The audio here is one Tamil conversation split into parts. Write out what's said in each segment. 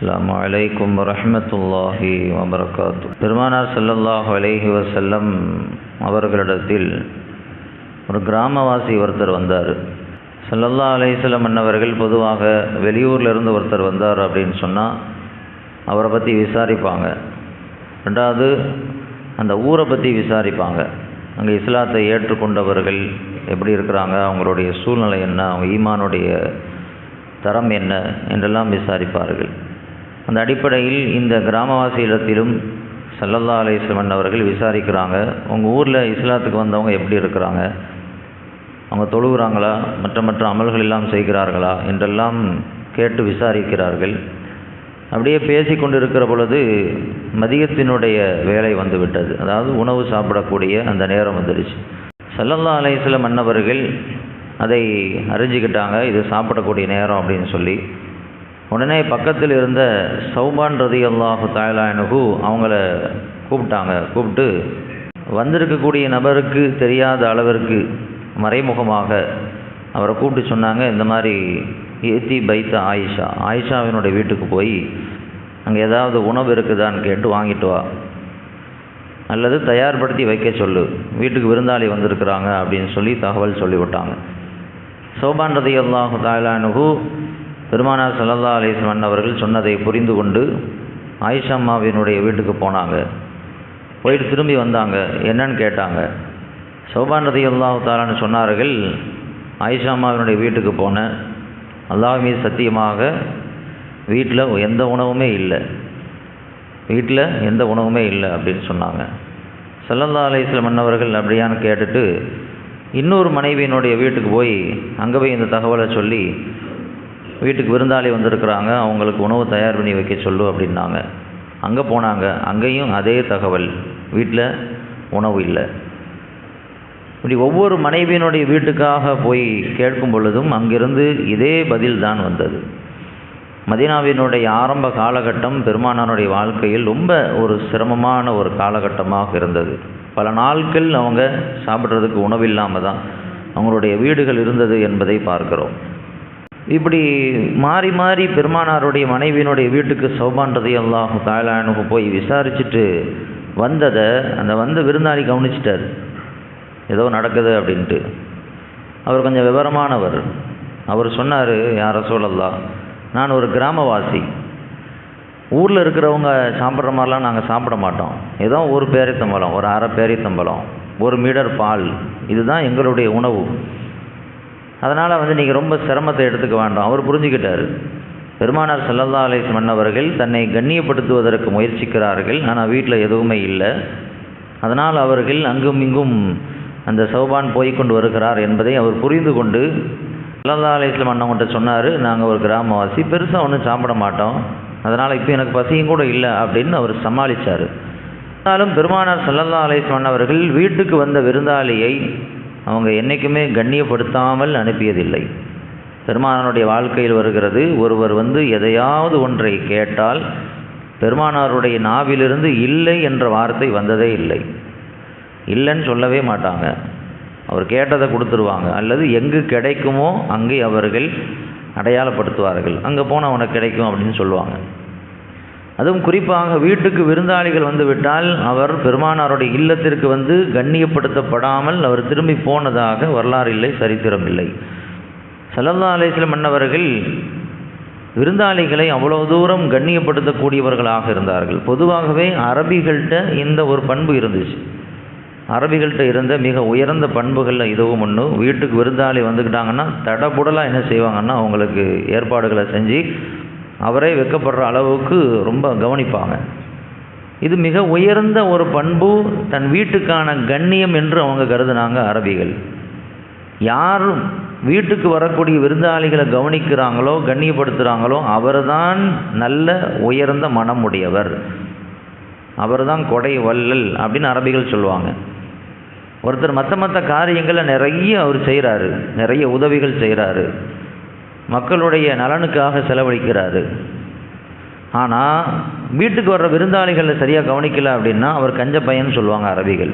அஸ்ஸலாமு அலைக்கும் வரஹ்மத்துல்லாஹி வபரகாத்துஹு. பெருமானார் ஸல்லல்லாஹு அலைஹி வஸல்லம் அவர்களிடத்தில் ஒரு கிராமவாசி ஒருத்தர் வந்தார். ஸல்லல்லாஹு அலைஹி வஸல்லம் அன்னவர்கள் பொதுவாக வெளியூர்லேருந்து ஒருத்தர் வந்தார் அப்படின்னு சொன்னால் அவரை பற்றி விசாரிப்பாங்க. ரெண்டாவது அந்த ஊரை பற்றி விசாரிப்பாங்க. அங்கே இஸ்லாத்தை ஏற்றுக்கொண்டவர்கள் எப்படி இருக்கிறாங்க, அவங்களுடைய சூழ்நிலை என்ன, அவங்க ஈமானுடைய தரம் என்ன என்றெல்லாம் விசாரிப்பார்கள். அந்த அடிப்படையில் இந்த கிராமவாசியிடத்திலும் ஸல்லல்லாஹு அலைஹி வஸல்லம் அவர்கள் விசாரிக்கிறாங்க. உங்கள் ஊரில் இஸ்லாத்துக்கு வந்தவங்க எப்படி இருக்கிறாங்க, அவங்க தொழுகிறாங்களா, மற்ற அமல்கள் எல்லாம் செய்கிறார்களா என்றெல்லாம் கேட்டு விசாரிக்கிறார்கள். அப்படியே பேசி கொண்டிருக்கிற பொழுது மதியத்தினுடைய வேலை வந்துவிட்டது. அதாவது உணவு சாப்பிடக்கூடிய அந்த நேரம் வந்துடுச்சு. ஸல்லல்லாஹு அலைஹி வஸல்லம் அன்னவர்கள் அதை அறிஞ்சிக்கிட்டாங்க, இது சாப்பிடக்கூடிய நேரம் அப்படின்னு சொல்லி. உடனே பக்கத்தில் இருந்த சௌபான் ரலியல்லாஹு தஆலா அன்ஹு அவங்கள கூப்பிட்டு வந்திருக்கக்கூடிய நபருக்கு தெரியாத அளவிற்கு மறைமுகமாக அவரை கூப்பிட்டு சொன்னாங்க, இந்த மாதிரி ஏத்தி பைத்த ஆயிஷாவினுடைய வீட்டுக்கு போய் அங்கே ஏதாவது உணவு இருக்குதான்னு கேட்டு வாங்கிட்டு வா, அல்லது தயார்படுத்தி வைக்க சொல்லு, வீட்டுக்கு விருந்தாளி வந்திருக்கிறாங்க அப்படின்னு சொல்லி தகவல் சொல்லிவிட்டாங்க. சௌபான் ரலியல்லாஹு தஆலா அன்ஹு பெருமானார் ஸல்லல்லாஹு அலைஹி வஸல்லம் அவர்கள் சொன்னதை புரிந்து கொண்டு ஆயிஷா அம்மாவினுடைய வீட்டுக்கு போனாங்க. போயிட்டு திரும்பி வந்தாங்க, என்னன்னு கேட்டாங்க. சௌபான் ரலியல்லாஹு தஆலான்னு சொன்னார்கள், ஆயிஷா அம்மாவினுடைய வீட்டுக்கு போனேன், அல்லாஹ் மீது சத்தியமாக வீட்டில் எந்த உணவுமே இல்லை அப்படின்னு சொன்னாங்க. ஸல்லல்லாஹு அலைஹி வஸல்லம் அன்னவர்கள் அப்படியான்னு கேட்டுட்டு இன்னொரு மனைவியினுடைய வீட்டுக்கு போய் அங்கே போய் இந்த தகவலை சொல்லி வீட்டுக்கு விருந்தாளி வந்திருக்கிறாங்க, அவங்களுக்கு உணவு தயார் பண்ணி வைக்க சொல்லு அப்படின்னாங்க. அங்கே போனாங்க, அங்கேயும் அதே தகவல், வீட்டில் உணவு இல்லை. இப்படி ஒவ்வொரு மனைவியினுடைய வீட்டுக்காக போய் கேட்கும் பொழுதும் அங்கிருந்து இதே பதில் தான் வந்தது. மதீனாவினுடைய ஆரம்ப காலகட்டம் பெருமானாருடைய வாழ்க்கையில் ரொம்ப ஒரு சிரமமான ஒரு காலகட்டமாக இருந்தது. பல நாட்கள் அவங்க சாப்பிட்றதுக்கு உணவில்லாமல் தான் அவங்களுடைய வீடுகள் இருந்தது என்பதை பார்க்கிறோம். இப்படி மாறி மாறி பெருமானாருடைய மனைவியினுடைய வீட்டுக்கு சௌபான் ரலியல்லாஹு தஆலா அன்ஹு போய் விசாரிச்சுட்டு வந்ததை அந்த வந்த விருந்தாளி கவனிச்சிட்டார், ஏதோ நடக்குது அப்படின்ட்டு. அவர் கொஞ்சம் விவரமானவர். அவர் சொன்னார், யா ரசூலல்லாஹ், நான் ஒரு கிராமவாசி, ஊரில் இருக்கிறவங்க சாப்பிட்ற மாதிரிலாம் நாங்கள் சாப்பிட மாட்டோம். ஏதோ ஒரு பேரித்தம்பழம், ஒரு அரை பேரித்தம்பழம், 1 மீட்டர் பால், இதுதான் எங்களுடைய உணவு. அதனால் நீங்கள் ரொம்ப சிரமத்தை எடுத்துக்க வேண்டாம். அவர் புரிஞ்சுக்கிட்டார். பெருமானார் ஸல்லல்லாஹு அலைஹி வஸல்லம் அவர்கள் தன்னை கண்ணியப்படுத்துவதற்கு முயற்சிக்கிறார்கள், ஆனால் வீட்டில் எதுவுமே இல்லை. அதனால் அவர்கள் அங்கும் இங்கும் அந்த சௌபான் போய்கொண்டு வருகிறார் என்பதை அவர் புரிந்து கொண்டு ஸல்லல்லாஹு அலைஹி வஸல்லம் அண்ணவங்கிட்ட சொன்னார், நாங்கள் ஒரு கிராமவாசி, பெருசாக ஒன்றும் சாப்பிட மாட்டோம், அதனால் இப்போ எனக்கு பசியும் கூட இல்லை அப்படின்னு அவர் சமாளித்தார். ஆனாலும் பெருமானார் ஸல்லல்லாஹு அலைஹி வஸல்லம் அவர்கள் வீட்டுக்கு வந்த விருந்தாளியை அவங்க என்றைக்குமே கண்ணியப்படுத்தாமல் அனுப்பியதில்லை. பெருமானாருடைய வாழ்க்கையில் வருகிறது, ஒருவர் எதையாவது ஒன்றை கேட்டால் பெருமானாருடைய நாவிலிருந்து இல்லை என்ற வார்த்தை வந்ததே இல்லை. இல்லைன்னு சொல்லவே மாட்டாங்க. அவர் கேட்டதை கொடுத்துருவாங்க, அல்லது எங்கு கிடைக்குமோ அங்கே அவர்கள் அடையாளப்படுத்துவார்கள், அங்கே போனால் அவனுக்கு கிடைக்கும் அப்படின்னு சொல்லுவாங்க. அதுவும் குறிப்பாக வீட்டுக்கு விருந்தாளிகள் வந்துவிட்டால் அவர் பெருமானாருடைய இல்லத்திற்கு கண்ணியப்படுத்தப்படாமல் அவர் திரும்பி போனதாக வரலாறு இல்லை, சரித்திரம் இல்லை. ஸல்லல்லாஹு அலைஹி வஸல்லம் அன்னவர்கள் விருந்தாளிகளை அவ்வளோ தூரம் கண்ணியப்படுத்தக்கூடியவர்களாக இருந்தார்கள். பொதுவாகவே அரபிகள்கிட்ட இந்த ஒரு பண்பு இருந்துச்சு. அரபிகள்கிட்ட இருந்த மிக உயர்ந்த பண்புகளில் இதுவும் ஒன்று. வீட்டுக்கு விருந்தாளி வந்துக்கிட்டாங்கன்னா தடபுடலாக என்ன செய்வாங்கன்னா அவங்களுக்கு ஏற்பாடுகளை செஞ்சு அவரே வெட்கப்படுற அளவுக்கு ரொம்ப கவனிப்பாங்க. இது மிக உயர்ந்த ஒரு பண்பு, தன் வீட்டுக்கான கண்ணியம் என்று அவங்க கருதுனாங்க அரபிகள். யார் வீட்டுக்கு வரக்கூடிய விருந்தாளிகளை கவனிக்கிறாங்களோ கண்ணியப்படுத்துகிறாங்களோ அவர்தான் நல்ல உயர்ந்த மனம் உடையவர், அவர்தான் கொடை வள்ளல் அப்படின்னு அரபிகள் சொல்லுவாங்க. ஒருத்தர் மற்ற காரியங்களை நிறைய அவர் செய்கிறாரு, நிறைய உதவிகள் செய்கிறாரு, மக்களுடைய நலனுக்காக செலவழிக்கிறாரு. ஆனால் வீட்டுக்கு வர்ற விருந்தாளிகளை சரியாக கவனிக்கலை அப்படின்னா அவர் கஞ்ச பையன்னு சொல்லுவாங்க அரபிகள்.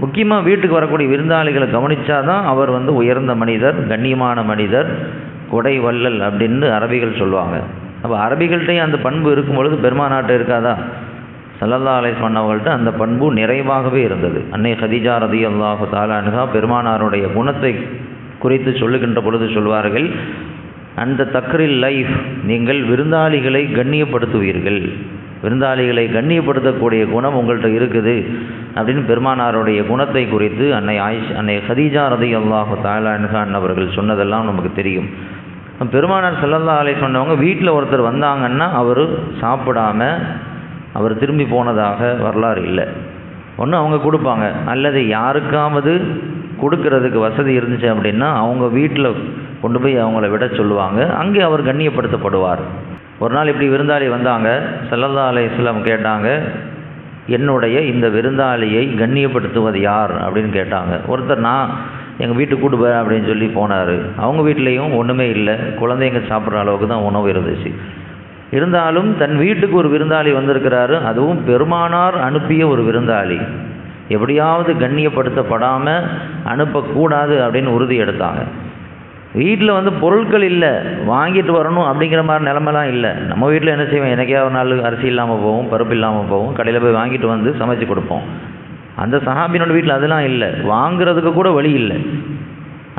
முக்கியமாக வீட்டுக்கு வரக்கூடிய விருந்தாளிகளை கவனித்தாதான் அவர் உயர்ந்த மனிதர், கண்ணியமான மனிதர், கொடை வள்ளல் அப்படின்னு அரபிகள் சொல்லுவாங்க. அப்போ அரபிகள்கிட்டையும் அந்த பண்பு இருக்கும் பொழுது பெருமானார்ட்ட இருக்காதா? ஸல்லல்லாஹு அலைஹி வஸல்லம் அவர்கள்ட்ட அந்த பண்பு நிறைவாகவே இருந்தது. அன்னை கதீஜா ரலியல்லாஹு தஆலா அன்ஹா பெருமானாருடைய குணத்தை குறித்து சொல்லுகின்ற பொழுது சொல்வார்கள், அந்த தக்ரில் லைஃப், நீங்கள் விருந்தாளிகளை கண்ணியப்படுத்துவீர்கள், விருந்தாளிகளை கண்ணியப்படுத்தக்கூடிய குணம் உங்கள்கிட்ட இருக்குது அப்படின்னு பெருமானாருடைய குணத்தை குறித்து அன்னை கதீஜா ரலியல்லாஹு தஆலா அன்ஹா அவர்கள் சொன்னதெல்லாம் நமக்கு தெரியும். பெருமானார் ஸல்லல்லாஹு அலைஹி வஸல்லம் சொன்னவங்க வீட்டில் ஒருத்தர் வந்தாங்கன்னா அவர் சாப்பிடாம அவர் திரும்பி போனதாக வரலாறு இல்லை. ஒன்று அவங்க கொடுப்பாங்க, அல்லது யாருக்காவது கொடுக்கறதுக்கு வசதி இருந்துச்சு அப்படின்னா அவங்க வீட்டில் கொண்டு போய் அவங்கள விட சொல்லுவாங்க, அங்கே அவர் கண்ணியப்படுத்தப்படுவார். ஒரு நாள் இப்படி விருந்தாளி வந்தாங்க, ஸல்லல்லாஹு அலைஹி வஸல்லம் கேட்டாங்க, என்னுடைய இந்த விருந்தாளியை கண்ணியப்படுத்துவது யார் அப்படின்னு கேட்டாங்க. ஒருத்தர் நான் எங்கள் வீட்டுக்கு கூட்டு போகிறேன் அப்படின்னு சொல்லி போனார். அவங்க வீட்லேயும் ஒன்றுமே இல்லை, குழந்தைங்க சாப்பிட்ற அளவுக்கு தான் உணவு இருந்துச்சு. இருந்தாலும் தன் வீட்டுக்கு ஒரு விருந்தாளி வந்திருக்கிறாரு, அதுவும் பெருமானார் அனுப்பிய ஒரு விருந்தாளி, எப்படியாவது கண்ணியப்படுத்தப்படாமல் அனுப்பக்கூடாது அப்படின்னு உறுதி எடுத்தாங்க. வீட்டில் பொருட்கள் இல்லை, வாங்கிட்டு வரணும் அப்படிங்கிற மாதிரி நிலமெல்லாம் இல்லை. நம்ம வீட்டில் என்ன செய்வோம், எனக்கே ஒரு நாள் அரிசி இல்லாமல் போகும், பருப்பு இல்லாமல் போகும், கடையில் போய் வாங்கிட்டு வந்து சமைச்சு கொடுப்போம். அந்த சஹாபினோட வீட்டில் அதெல்லாம் இல்லை, வாங்கிறதுக்கு கூட வழி இல்லை.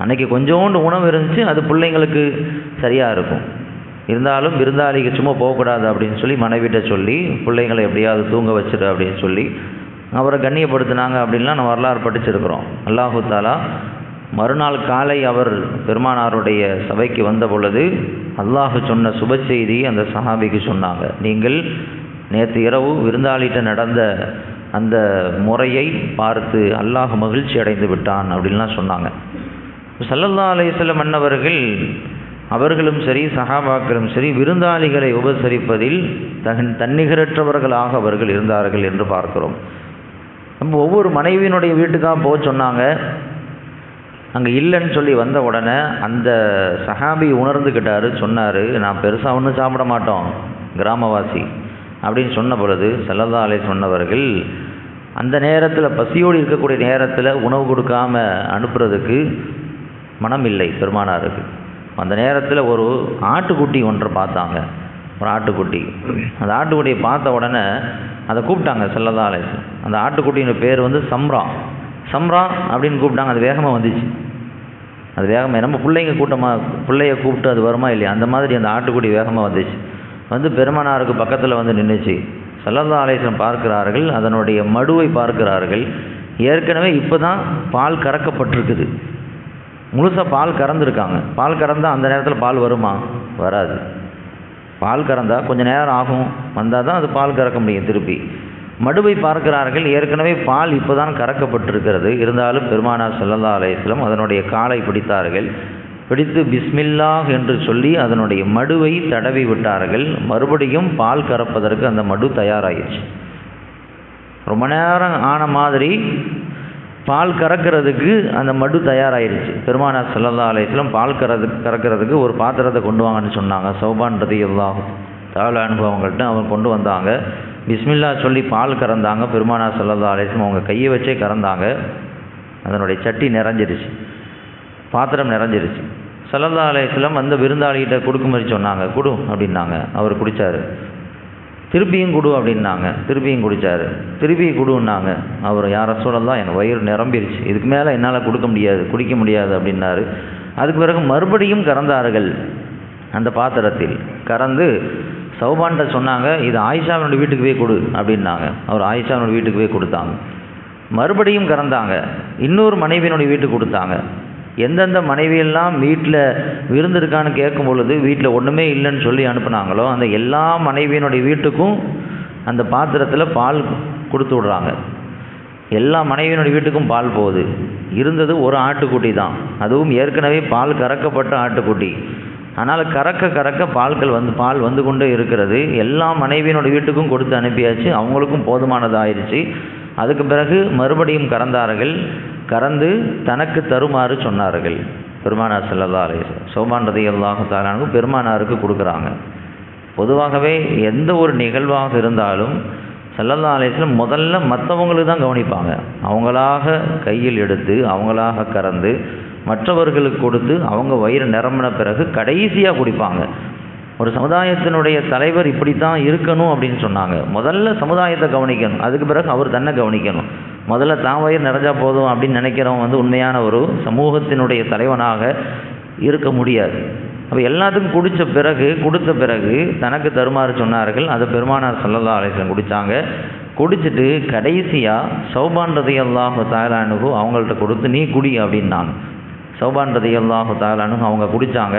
அன்றைக்கி கொஞ்சோண்டு உணவு இருந்துச்சு, அது பிள்ளைங்களுக்கு சரியாக இருக்கும். இருந்தாலும் விருந்தாளிக்கு சும்மா போகக்கூடாது அப்படின்னு சொல்லி மனைவிட்ட சொல்லி பிள்ளைங்களை எப்படியாவது தூங்க வச்சிரு அப்படின்னு சொல்லி அவரை கண்ணியப்படுத்தினாங்க அப்படின்லாம் நம்ம வரலாறு படிச்சிருக்கிறோம். அல்லாஹு தாலா மறுநாள் காலை அவர் பெருமானாருடைய சபைக்கு வந்த பொழுது அல்லாஹ் சொன்ன சுப செய்தி அந்த சஹாபிக்கு சொன்னாங்க. நீங்கள் நேற்று இரவு விருந்தாளிகிட்ட நடந்த அந்த முறையை பார்த்து அல்லாஹ் மகிழ்ச்சி அடைந்து விட்டான் அப்படின்லாம் சொன்னாங்க. ஸல்லல்லாஹு அலைஹி வஸல்லம் அன்னவர்கள் அவர்களும் சரி சஹாபாக்களும் சரி விருந்தாளிகளை உபசரிப்பதில் தன்னிகரற்றவர்களாக அவர்கள் இருந்தார்கள் என்று பார்க்கிறோம். நம்ம ஒவ்வொரு மனைவியினுடைய வீட்டுக்காக போக சொன்னாங்க. அங்கே இல்லைன்னு சொல்லி வந்த உடனே அந்த சஹாபி உணர்ந்துக்கிட்டாரு, சொன்னார், நான் பெருசாக ஒன்றும் சாப்பிட மாட்டோம், கிராமவாசி அப்படின்னு சொன்ன பொழுது ஸல்லல்லாஹு அலைஹி சொன்னவர்கள் அந்த நேரத்தில் பசியோடு இருக்கக்கூடிய நேரத்தில் உணவு கொடுக்காம அனுப்புறதுக்கு மனம் இல்லை பெருமானாருக்கு. அந்த நேரத்தில் ஒரு ஆட்டுக்குட்டி ஒன்றை பார்த்தாங்க, ஒரு ஆட்டுக்குட்டி. அந்த ஆட்டுக்குட்டியை பார்த்த உடனே அதை கூப்பிட்டாங்க ஸல்லல்லாஹு அலைஹி வஸல்லம். அந்த ஆட்டுக்குட்டியின் பேர் சம்ரா. சம்ரா அப்படின்னு கூப்பிட்டாங்க. அது வேகமாக வந்துச்சு. அது வேகமாக நம்ம பிள்ளைங்க பிள்ளைய கூப்பிட்டு அது வருமா இல்லையா, அந்த மாதிரி அந்த ஆட்டுக்குட்டி வேகமாக வந்துச்சு. பெருமானாருக்கு பக்கத்தில் நின்றுச்சு. ஸல்லல்லாஹு அலைஹி வஸல்லம் பார்க்கிறார்கள், அதனுடைய மடுவை பார்க்கிறார்கள். ஏற்கனவே இப்போ தான் பால் கறக்கப்பட்டிருக்குது, முழுசாக பால் கறந்துருக்காங்க. பால் கறந்தால் அந்த நேரத்தில் பால் வருமா? வராது. பால் கறந்தால் கொஞ்சம் நேரம் ஆகும், வந்தால் தான் அது பால் கறக்க முடியும். திருப்பி மடுவை பார்க்கிறார்கள், ஏற்கனவே பால் இப்போ தான் கறக்கப்பட்டிருக்கிறது. இருந்தாலும் பெருமானார் ஸல்லல்லாஹு அலைஹி வஸல்லம் அதனுடைய காலை பிடித்தார்கள். பிடித்து பிஸ்மில்லாஹ் என்று சொல்லி அதனுடைய மடுவை தடவி விட்டார்கள். மறுபடியும் பால் கறப்பதற்கு அந்த மடு தயாராகிடுச்சு. ரொம்ப நேரம் ஆன மாதிரி பால் கறக்கிறதுக்கு அந்த மடு தயாராகிடுச்சு. பெருமானார் ஸல்லல்லாஹு அலைஹி வஸல்லம் பால் கறக்கிறதுக்கு ஒரு பாத்திரத்தை கொண்டு வாங்கன்னு சொன்னாங்க. சௌபான் ரலியல்லாஹு தஆலா அனுபவங்கள்ட்ட அவங்க கொண்டு வந்தாங்க. பிஸ்மில்லா சொல்லி பால் கறந்தாங்க. பெருமானார் ஸல்லல்லாஹு அலைஹி வஸல்லம் அவங்க கையை வச்சே கறந்தாங்க. அதனுடைய சட்டி நிறைஞ்சிருச்சு, பாத்திரம் நிறைஞ்சிருச்சு. ஸல்லல்லாஹு அலைஹி வஸல்லம் அந்த விருந்தாளிகிட்ட கொடுக்குமாரி சொன்னாங்க. கொடு அப்படின்னாங்க. அவர் குடித்தார். திருப்பியும் கொடு அப்படின்னாங்க. திருப்பியும் குடித்தார். திருப்பி கொடுன்னாங்க. அவர், யா ரசூலல்லாஹ், என் வயிறு நிரம்பிருச்சு, இதுக்கு மேலே என்னால் குடிக்க முடியாது அப்படின்னாரு. அதுக்கு பிறகு மறுபடியும் கறந்தார்கள். அந்த பாத்திரத்தில் கறந்து சௌபான்கிட்ட சொன்னாங்க, இது ஆயிஷாவினுடைய வீட்டுக்கு போய் கொடு அப்படின்னாங்க. அவர் ஆயிஷாவினுடைய வீட்டுக்கு போய் கொடுத்தாங்க. மறுபடியும் கறந்தாங்க. இன்னொரு மனைவியினுடைய வீட்டுக்கு கொடுத்தாங்க. எந்தெந்த மனைவியெல்லாம் வீட்டில் விருந்து இருக்கான்னு கேட்கும் பொழுது வீட்டில் ஒன்றுமே இல்லைன்னு சொல்லி அனுப்புனாங்களோ அந்த எல்லா மனைவியினுடைய வீட்டுக்கும் அந்த பாத்திரத்தில் பால் கொடுத்து விட்றாங்க. எல்லா மனைவியினுடைய வீட்டுக்கும் பால் போகுது. இருந்தது ஒரு ஆட்டுக்குட்டி தான், அதுவும் ஏற்கனவே பால் கறக்கப்பட்ட ஆட்டுக்குட்டி. ஆனால் கறக்க பால் வந்து கொண்டே இருக்கிறது. எல்லா மனைவியினுடைய வீட்டுக்கும் கொடுத்து அனுப்பியாச்சு, அவங்களுக்கும் போதுமானதாயிருச்சு. அதுக்கு பிறகு மறுபடியும் கறந்தார்கள். கறந்து தனக்கு தருமாறு சொன்னார்கள் பெருமானார் ஸல்லல்லாஹு அலைஹி வஸல்லம். சௌபான் ரலியல்லாஹு தஆலா அன்ஹு பெருமானாருக்கு கொடுக்குறாங்க. பொதுவாகவே எந்த ஒரு நிகழ்வாக இருந்தாலும் ஸல்லல்லாஹு அலைஹி வஸல்லம் முதல்ல மற்றவங்களுக்கு தான் கவனிப்பாங்க. அவங்களாக கையில் எடுத்து அவங்களாக கறந்து மற்றவர்களுக்கு கொடுத்து அவங்க வயிறு நிரம்பின பிறகு கடைசியாக குடிப்பாங்க. ஒரு சமுதாயத்தினுடைய தலைவர் இப்படித்தான் இருக்கணும் அப்படின்னு சொன்னாங்க. முதல்ல சமுதாயத்தை கவனிக்கணும், அதுக்கு பிறகு அவர் தன்னை கவனிக்கணும். முதல்ல தான் வயிறு நிறைஞ்சா போதும் அப்படின்னு நினைக்கிறவன் உண்மையான ஒரு சமூகத்தினுடைய தலைவனாக இருக்க முடியாது. அப்போ எல்லாத்துக்கும் கொடுத்த பிறகு தனக்கு தருமாறு சொன்னார்கள். அதை பெருமானார் ஸல்லல்லாஹு அலைஹி வஸல்லம் குடித்தாங்க. குடிச்சிட்டு கடைசியாக சௌபான் ரலியல்லாஹு தஆலா அன்ஹு அவங்கள்ட்ட கொடுத்து நீ குடி அப்படின்னாங்க. சௌபான் ரலியல்லாஹு தஆலா அன்ஹு அவங்க குடித்தாங்க.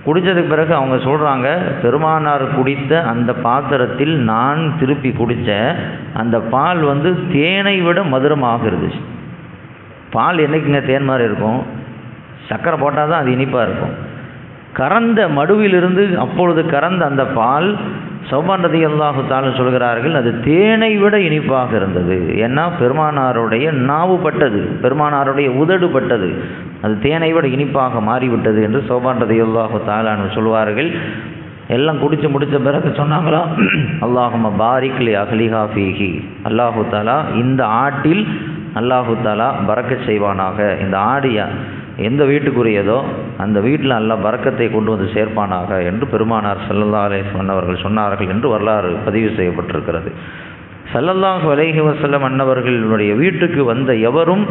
குடித்ததுக்கு பிறகு அவங்க சொல்கிறாங்க, பெருமானார் குடித்த அந்த பாத்திரத்தில் நான் திருப்பி குடித்த அந்த பால் தேனை விட மதுரமாக இருந்துச்சு. பால் என்றைக்குங்க தேன் மாதிரி இருக்கும்? சர்க்கரை போட்டால் தான் அது இனிப்பாக இருக்கும். கறந்த மடுவிலிருந்து அப்பொழுது கறந்த அந்த பால் சௌபான் ரலியல்லாஹு தஆலா சொல்கிறார்கள், அது தேனை விட இனிப்பாக இருந்தது. ஏன்னா பெருமானாருடைய நாவு பட்டது, பெருமானாருடைய உதடு பட்டது, அது தேனை விட இனிப்பாக மாறிவிட்டது என்று சௌபான் ரலியல்லாஹு தஆலா சொல்வார்கள். எல்லாம் குடித்து முடித்த பிறகு சொன்னாங்களா, அல்லாஹும்ம பாரிக் லி அஹ்லிஹா ஃபீஹி, அல்லாஹு தஆலா இந்த ஆட்டில் அல்லாஹு தஆலா பரக்கத் செய்வானாக. இந்த ஆடியா எந்த வீட்டுக்குரியதோ அந்த வீட்டில் அல்லாஹ் பரக்கத்தை கொண்டு வந்து சேர்ப்பானாக என்று பெருமானார் ஸல்லல்லாஹு அலைஹி வஸல்லம் அவர்கள் சொன்னார்கள் என்று வரலாறு பதிவு செய்யப்பட்டிருக்கிறது. ஸல்லல்லாஹு அலைஹி வஸல்லம் அன்னவர்களுடைய வீட்டுக்கு வந்த எவரும்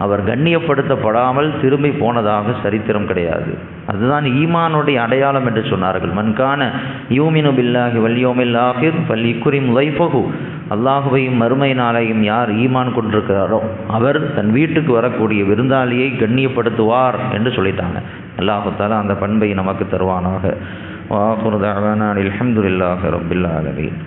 அவர் கண்ணியப்படுத்தப்படாமல் திரும்பி போனதாக சரித்திரம் கிடையாது. அதுதான் ஈமானுடைய அடையாளம் என்று சொன்னார்கள். மன்கான யூமினு பில்லாஹி வல் யௌமில் ஆகிர் ஃபல்யுக்ரிம் லைஃபஹு, அல்லாஹுவையும் மறுமை நாளையும் யார் ஈமான் கொண்டிருக்கிறாரோ அவர் தன் வீட்டுக்கு வரக்கூடிய விருந்தாளியை கண்ணியப்படுத்துவார் என்று சொல்லிட்டாங்க. அல்லாஹு தஆலா அந்த பண்பை நமக்கு தருவானாக. வ ஆகிரு தஅவானா அல்ஹம்துலில்லாஹி ரப்பில் ஆலமீன்.